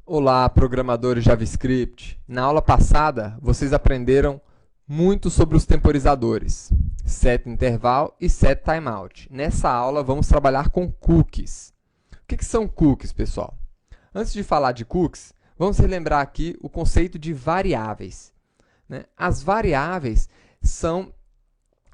Olá, programadores JavaScript! Na aula passada, vocês aprenderam muito sobre os temporizadores, setInterval e setTimeout. Nessa aula, vamos trabalhar com cookies. O que são cookies, pessoal? Antes de falar de cookies, vamos relembrar aqui o conceito de variáveis, né? As variáveis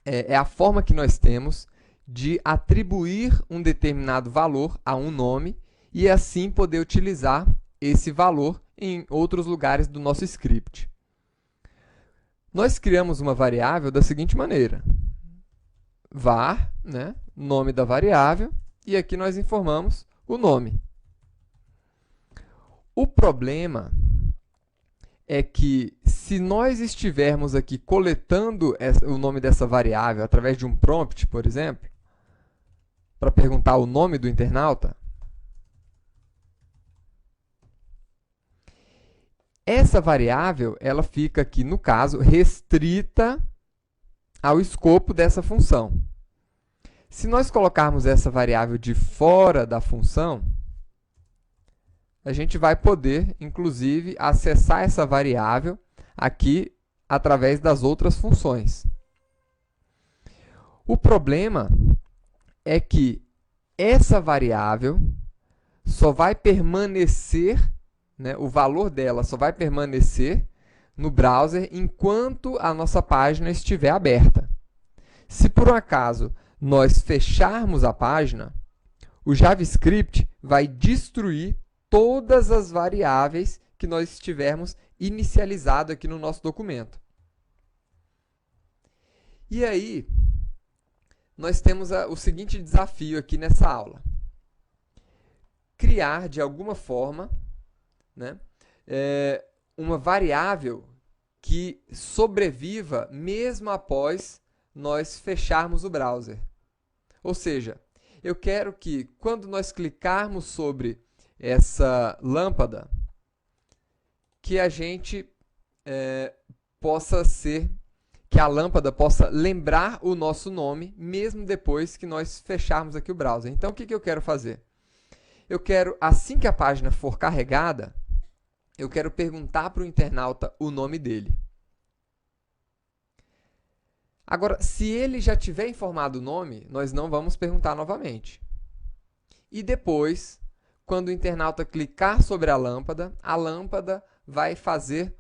é a forma que nós temos de atribuir um determinado valor a um nome e assim poder utilizar esse valor em outros lugares do nosso script. Nós criamos uma variável da seguinte maneira: var, né, nome da variável, e aqui nós informamos o nome. O problema é que, se nós estivermos aqui coletando o nome dessa variável através de um prompt, por exemplo, para perguntar o nome do internauta, essa variável ela fica aqui, no caso, restrita ao escopo dessa função. Se nós colocarmos essa variável de fora da função, a gente vai poder, inclusive, acessar essa variável aqui através das outras funções. O problema é que essa variável só vai permanecer, né, o valor dela só vai permanecer no browser enquanto a nossa página estiver aberta. Se por um acaso nós fecharmos a página, o JavaScript vai destruir todas as variáveis que nós tivermos inicializado aqui no nosso documento. E aí, nós temos o seguinte desafio aqui nessa aula: criar, de alguma forma, né, uma variável que sobreviva mesmo após nós fecharmos o browser. Ou seja, eu quero que, quando nós clicarmos sobre essa lâmpada, que a gente que a lâmpada possa lembrar o nosso nome, mesmo depois que nós fecharmos aqui o browser. Então, o que eu quero fazer? Eu quero, assim que a página for carregada, eu quero perguntar para o internauta o nome dele. Agora, se ele já tiver informado o nome, nós não vamos perguntar novamente. E depois, quando o internauta clicar sobre a lâmpada vai fazer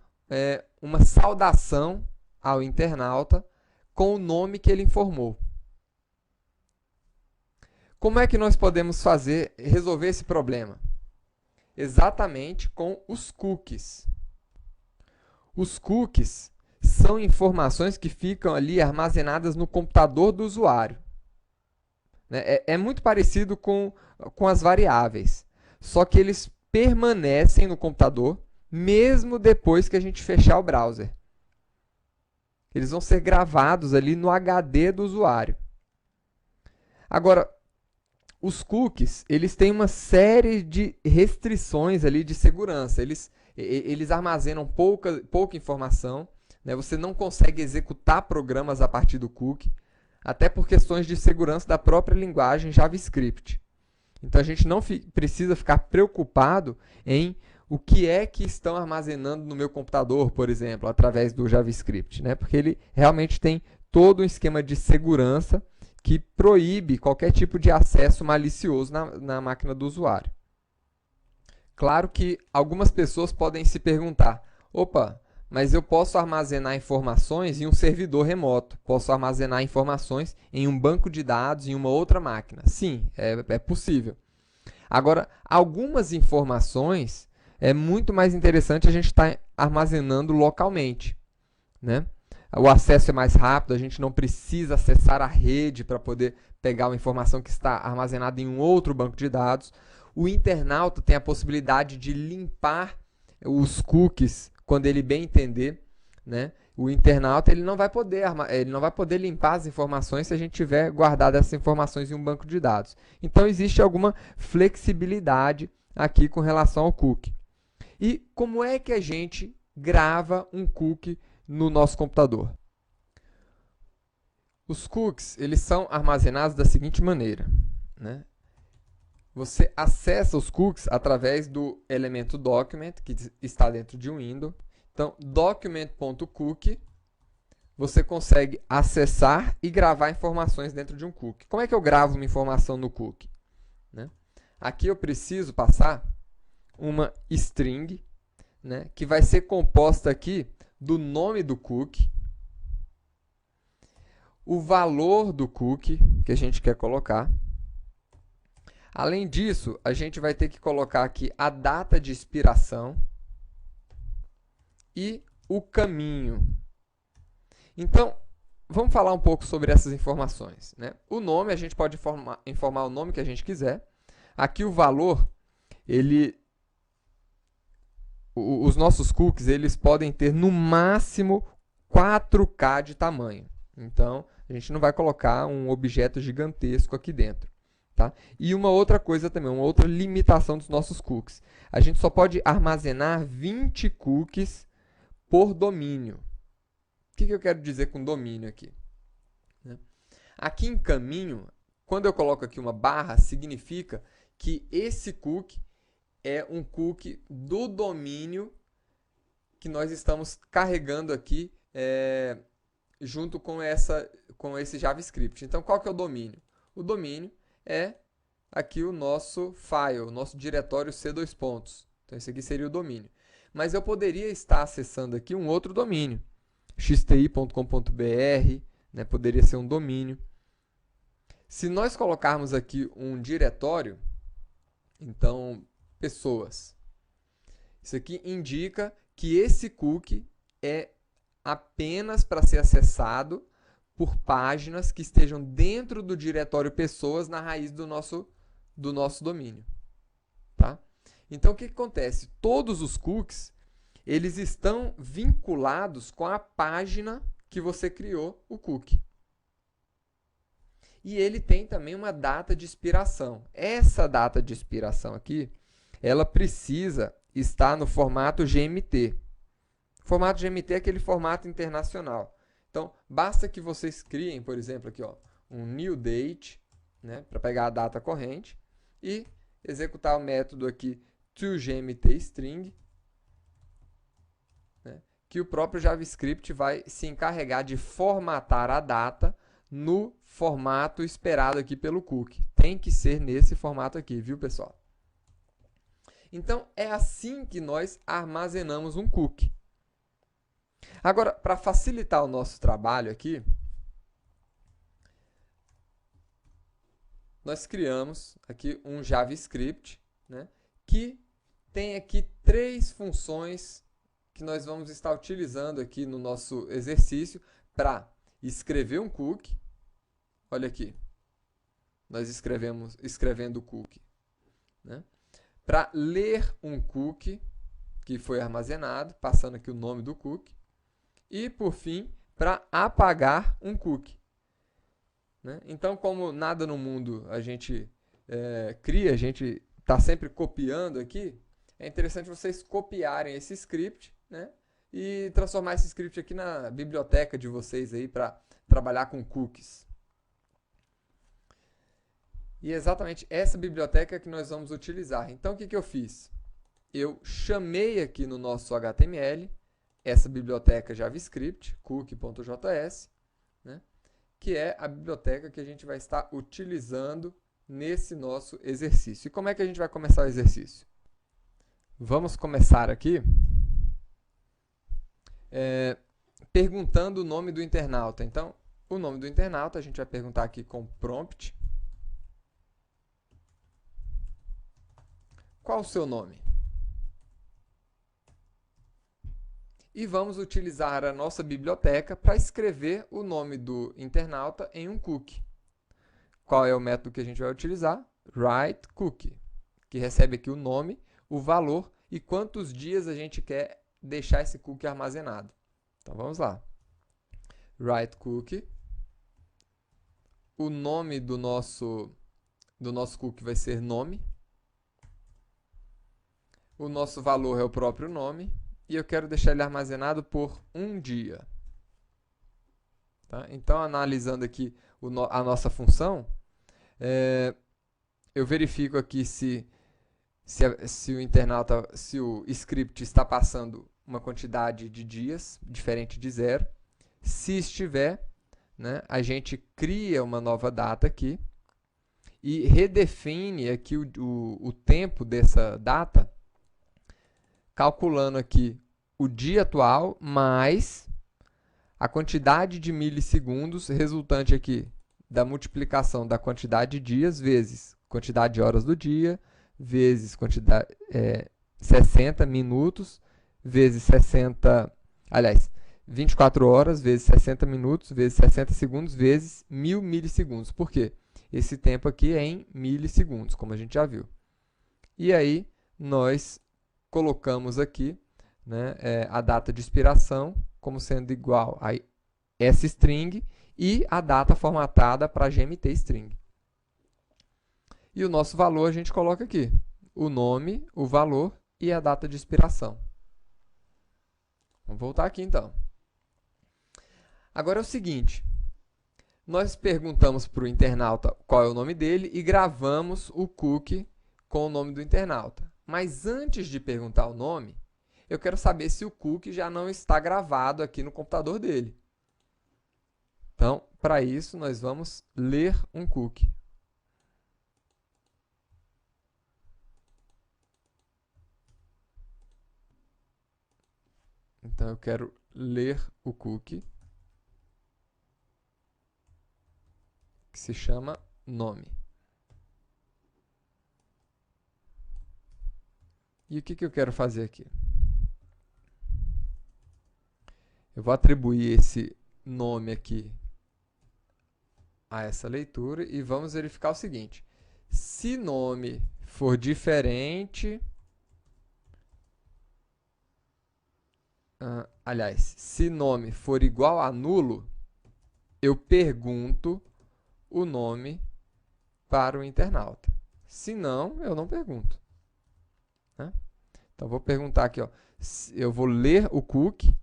uma saudação ao internauta com o nome que ele informou. Como é que nós podemos resolver esse problema? Exatamente com os cookies. Os cookies são informações que ficam ali armazenadas no computador do usuário. É muito parecido com as variáveis, só que eles permanecem no computador mesmo depois que a gente fechar o browser. Eles vão ser gravados ali no HD do usuário. Agora, os cookies, eles têm uma série de restrições ali de segurança. Eles armazenam pouca informação, né? Você não consegue executar programas a partir do cookie, até por questões de segurança da própria linguagem JavaScript. Então, a gente não precisa ficar preocupado em o que é que estão armazenando no meu computador, por exemplo, através do JavaScript, né? Porque ele realmente tem todo um esquema de segurança que proíbe qualquer tipo de acesso malicioso na máquina do usuário. Claro que algumas pessoas podem se perguntar: opa, mas eu posso armazenar informações em um servidor remoto, posso armazenar informações em um banco de dados em uma outra máquina. Sim, é possível. Agora, algumas informações é muito mais interessante a gente estar armazenando localmente, né? O acesso é mais rápido, a gente não precisa acessar a rede para poder pegar uma informação que está armazenada em um outro banco de dados. O internauta tem a possibilidade de limpar os cookies quando ele bem entender, né? O internauta ele não vai poder limpar as informações se a gente tiver guardado essas informações em um banco de dados. Então, existe alguma flexibilidade aqui com relação ao cookie. E como é que a gente grava um cookie no nosso computador? Os cookies eles são armazenados da seguinte maneira, né? você acessa os cookies através do elemento document, que está dentro de um window. Então, document.cookie, você consegue acessar e gravar informações dentro de um cookie. Como é que eu gravo uma informação no cookie? Né? Aqui eu preciso passar uma string, né, que vai ser composta aqui do nome do cookie, o valor do cookie que a gente quer colocar. Além disso, a gente vai ter que colocar aqui a data de expiração e o caminho. Então, vamos falar um pouco sobre essas informações. Né? O nome, a gente pode informar o nome que a gente quiser. Aqui o valor, os nossos cookies, eles podem ter no máximo 4K de tamanho. Então, a gente não vai colocar um objeto gigantesco aqui dentro. Tá? E uma outra coisa também, uma outra limitação dos nossos cookies. A gente só pode armazenar 20 cookies por domínio. O que eu quero dizer com domínio aqui? Aqui em caminho, quando eu coloco aqui uma barra, significa que esse cookie é um cookie do domínio que nós estamos carregando aqui junto com esse JavaScript. Então, qual que é o domínio? O domínio é aqui o nosso file, o nosso diretório C2 pontos. Então, esse aqui seria o domínio. Mas eu poderia estar acessando aqui um outro domínio. xti.com.br, né, poderia ser um domínio. Se nós colocarmos aqui um diretório, então, pessoas. Isso aqui indica que esse cookie é apenas para ser acessado por páginas que estejam dentro do diretório pessoas na raiz do nosso domínio. Tá? Então, o que acontece? Todos os cookies, eles estão vinculados com a página que você criou o cookie. E ele tem também uma data de expiração. Essa data de expiração aqui, ela precisa estar no formato GMT. O formato GMT é aquele formato internacional. Então, basta que vocês criem, por exemplo, aqui, ó, um new date, né, para pegar a data corrente, e executar o método aqui toGMTString, né, que o próprio JavaScript vai se encarregar de formatar a data no formato esperado aqui pelo cookie. Tem que ser nesse formato aqui, viu, pessoal? Então, é assim que nós armazenamos um cookie. Agora, para facilitar o nosso trabalho aqui, nós criamos aqui um JavaScript, né, que tem aqui 3 funções que nós vamos estar utilizando aqui no nosso exercício para escrever um cookie. Olha aqui, nós escrevendo o cookie. Né? Para ler um cookie que foi armazenado, passando aqui o nome do cookie. E, por fim, para apagar um cookie. Né? Então, como nada no mundo a gente cria, a gente está sempre copiando aqui, é interessante vocês copiarem esse script, né? E transformar esse script aqui na biblioteca de vocês aí para trabalhar com cookies. E é exatamente essa biblioteca que nós vamos utilizar. Então, o que eu fiz? Eu chamei aqui no nosso HTML essa biblioteca JavaScript, cookie.js, né, que é a biblioteca que a gente vai estar utilizando nesse nosso exercício. E como é que a gente vai começar o exercício? Vamos começar aqui perguntando o nome do internauta. Então, o nome do internauta a gente vai perguntar aqui com prompt. Qual o seu nome? E vamos utilizar a nossa biblioteca para escrever o nome do internauta em um cookie. Qual é o método que a gente vai utilizar? WriteCookie, que recebe aqui o nome, o valor e quantos dias a gente quer deixar esse cookie armazenado. Então vamos lá. WriteCookie. O nome do nosso cookie vai ser nome. O nosso valor é o próprio nome. E eu quero deixar ele armazenado por um dia. Tá? Então, analisando aqui a nossa função, eu verifico aqui se o internauta, se o script está passando uma quantidade de dias diferente de zero. Se estiver, né, a gente cria uma nova data aqui e redefine aqui o tempo dessa data, calculando aqui o dia atual mais a quantidade de milissegundos resultante aqui da multiplicação da quantidade de dias vezes quantidade de horas do dia, vezes 60 minutos, vezes 60, aliás, 24 horas, vezes 60 minutos, vezes 60 segundos, vezes 1000 milissegundos. Por quê? Esse tempo aqui é em milissegundos, como a gente já viu. E aí, nós colocamos aqui, né, a data de expiração como sendo igual a essa string e a data formatada para GMT string. E o nosso valor a gente coloca aqui, o nome, o valor e a data de expiração. Vamos voltar aqui então. Agora é o seguinte, nós perguntamos para o internauta qual é o nome dele e gravamos o cookie com o nome do internauta. Mas antes de perguntar o nome, eu quero saber se o cookie já não está gravado aqui no computador dele. Então, para isso, nós vamos ler um cookie. Então, eu quero ler o cookie, que se chama nome. E o que eu quero fazer aqui? Eu vou atribuir esse nome aqui a essa leitura e vamos verificar o seguinte. Se nome for diferente... aliás, se nome for igual a nulo, eu pergunto o nome para o internauta. Se não, eu não pergunto. Né? Então, vou perguntar aqui, ó, eu vou ler o cookie.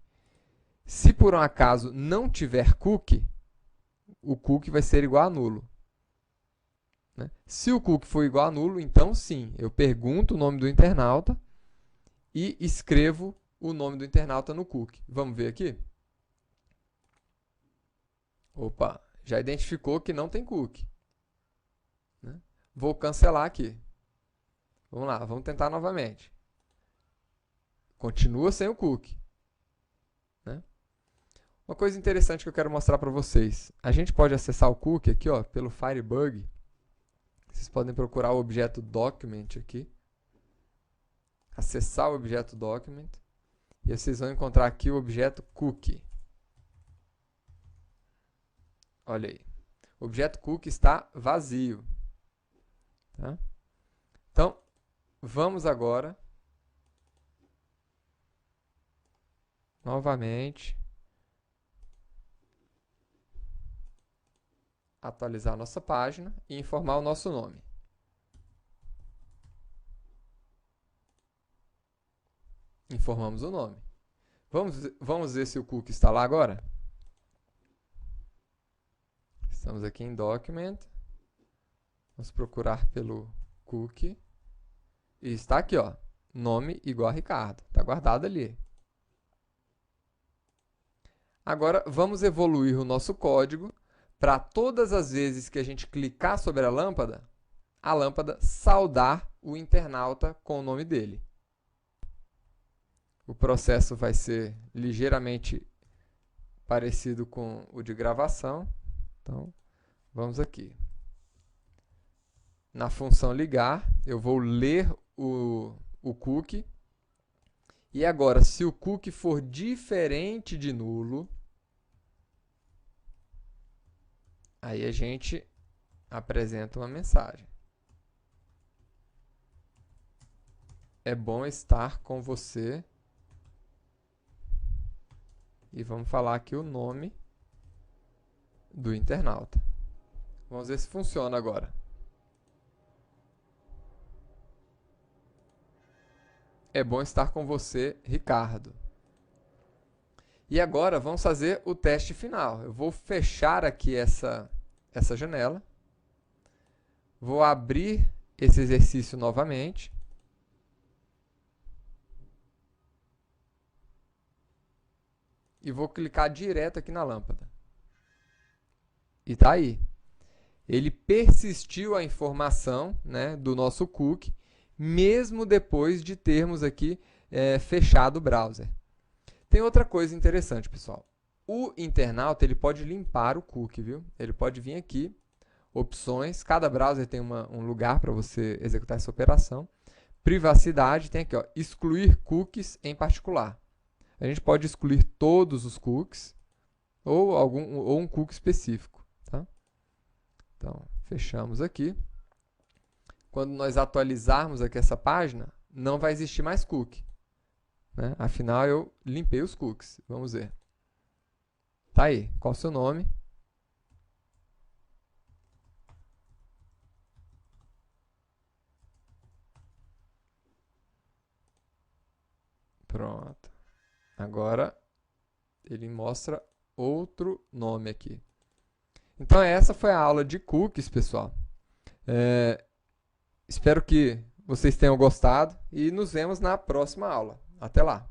Se por um acaso não tiver cookie, o cookie vai ser igual a nulo. Né? Se o cookie for igual a nulo, então sim, eu pergunto o nome do internauta e escrevo o nome do internauta no cookie. Vamos ver aqui? Opa, já identificou que não tem cookie. Né? Vou cancelar aqui. Vamos lá, vamos tentar novamente. Continua sem o cookie. Né? Uma coisa interessante que eu quero mostrar para vocês. A gente pode acessar o cookie aqui, ó, pelo Firebug. Vocês podem procurar o objeto document aqui. Acessar o objeto document. E vocês vão encontrar aqui o objeto cookie. Olha aí. O objeto cookie está vazio. Tá? Então, vamos agora novamente atualizar a nossa página e informar o nosso nome. Informamos o nome. Vamos ver se o cookie está lá agora? Estamos aqui em Document. Vamos procurar pelo cookie. E está aqui, ó, nome igual a Ricardo. Está guardado ali. Agora, vamos evoluir o nosso código para todas as vezes que a gente clicar sobre a lâmpada saudar o internauta com o nome dele. O processo vai ser ligeiramente parecido com o de gravação. Então, vamos aqui. Na função ligar, eu vou ler o cookie. E agora, se o cookie for diferente de nulo, aí a gente apresenta uma mensagem. É bom estar com você. E vamos falar aqui o nome do internauta. Vamos ver se funciona agora. É bom estar com você, Ricardo. E agora vamos fazer o teste final. Eu vou fechar aqui essa janela. Vou abrir esse exercício novamente. E vou clicar direto aqui na lâmpada. E tá aí. Ele persistiu a informação, né, do nosso cookie, mesmo depois de termos aqui fechado o browser. Tem outra coisa interessante, pessoal. O internauta ele pode limpar o cookie, viu? Ele pode vir aqui, opções, cada browser tem um lugar para você executar essa operação. Privacidade, tem aqui, ó, excluir cookies em particular. A gente pode excluir todos os cookies ou um cookie específico. Tá? Então, fechamos aqui. Quando nós atualizarmos aqui essa página, não vai existir mais cookie. Né? Afinal, eu limpei os cookies. Vamos ver. Tá aí. Qual o seu nome? Pronto. Agora, ele mostra outro nome aqui. Então, essa foi a aula de cookies, pessoal. Espero que vocês tenham gostado e nos vemos na próxima aula. Até lá!